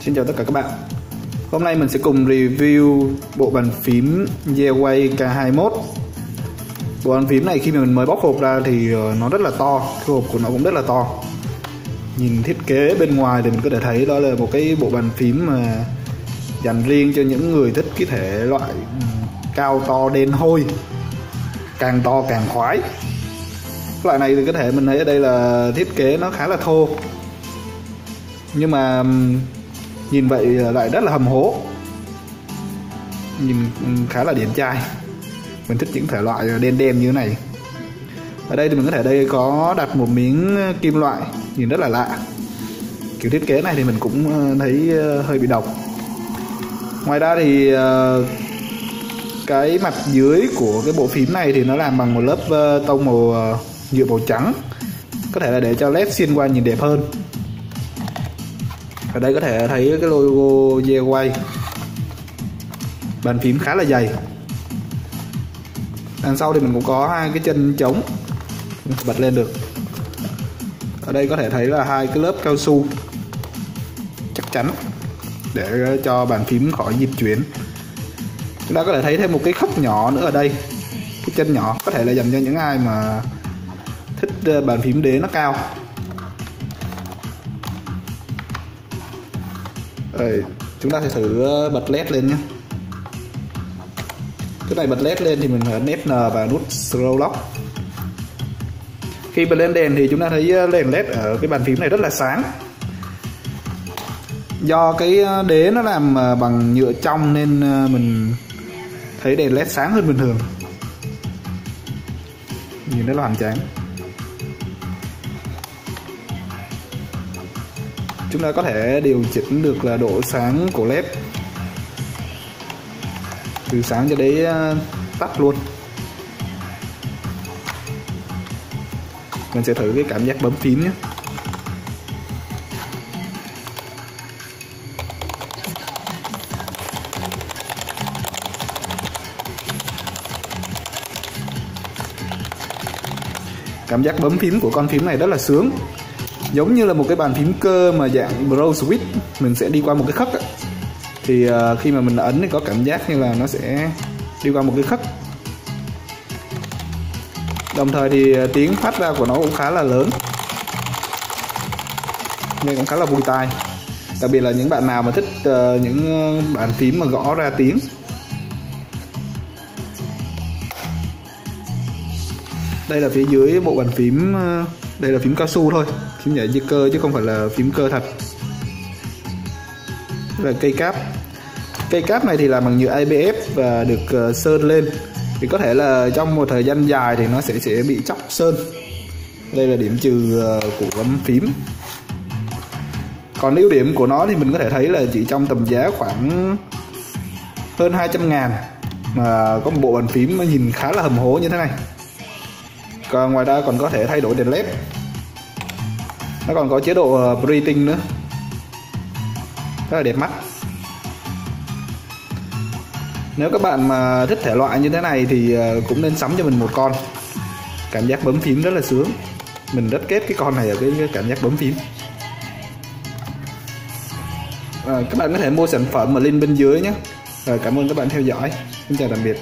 Xin chào tất cả các bạn. Hôm nay mình sẽ cùng review bộ bàn phím Gearway K21. Bộ bàn phím này khi mà mình mới bóc hộp ra thì nó rất là to, cái hộp của nó cũng rất là to. Nhìn thiết kế bên ngoài thì mình có thể thấy đó là một cái bộ bàn phím mà dành riêng cho những người thích cái thể loại cao to đen hôi, càng to càng khoái. Loại này thì có thể mình thấy ở đây là thiết kế nó khá là thô, nhưng mà nhìn vậy lại rất là hầm hố, nhìn khá là điển trai. Mình thích những thể loại đen đen như thế này. Ở đây thì mình có thể đây có đặt một miếng kim loại nhìn rất là lạ. Kiểu thiết kế này thì mình cũng thấy hơi bị độc. Ngoài ra thì cái mặt dưới của cái bộ phím này thì nó làm bằng một lớp tông màu nhựa màu trắng, có thể là để cho led xuyên qua nhìn đẹp hơn. Ở đây có thể thấy cái logo Gearway. Bàn phím khá là dày. Đằng sau thì mình cũng có hai cái chân trống bật lên được. Ở đây có thể thấy là hai cái lớp cao su chắc chắn để cho bàn phím khỏi dịch chuyển. Chúng ta có thể thấy thêm một cái khớp nhỏ nữa ở đây, cái chân nhỏ, có thể là dành cho những ai mà thích bàn phím đế nó cao. Rồi, chúng ta sẽ thử bật led lên nhé. Cái này bật led lên thì mình phải ấn F và nút Scroll Lock. Khi bật lên đèn thì chúng ta thấy đèn led ở cái bàn phím này rất là sáng. Do cái đế nó làm bằng nhựa trong nên mình thấy đèn led sáng hơn bình thường, nhìn rất là hoành tráng. Chúng ta có thể điều chỉnh được là độ sáng của led, từ sáng cho đến tắt luôn. Mình sẽ thử cái cảm giác bấm phím nhé. Cảm giác bấm phím của con phím này rất là sướng, giống như là một cái bàn phím cơ mà dạng Pro Switch. Mình sẽ đi qua một cái khớp thì khi mà mình ấn thì có cảm giác như là nó sẽ đi qua một cái khớp. Đồng thời thì tiếng phát ra của nó cũng khá là lớn nên cũng khá là vui tai, đặc biệt là những bạn nào mà thích những bàn phím mà gõ ra tiếng. Đây là phía dưới bộ bàn phím, đây là phím cao su thôi, phím nhảy dây cơ chứ không phải là phím cơ thật. Đây là cây cáp. Cây cáp này thì làm bằng nhựa ABS và được sơn lên, thì có thể là trong một thời gian dài thì nó sẽ bị chóc sơn. Đây là điểm trừ của bấm phím. Còn ưu điểm của nó thì mình có thể thấy là chỉ trong tầm giá khoảng hơn 200.000 mà có một bộ bàn phím nó nhìn khá là hầm hố như thế này. Còn ngoài ra còn có thể thay đổi đèn led. Nó còn có chế độ breathing nữa, rất là đẹp mắt. Nếu các bạn mà thích thể loại như thế này thì cũng nên sắm cho mình một con. Cảm giác bấm phím rất là sướng. Mình rất kết cái con này ở cái cảm giác bấm phím. Các bạn có thể mua sản phẩm ở link bên dưới nhé. Cảm ơn các bạn theo dõi. Xin chào tạm biệt.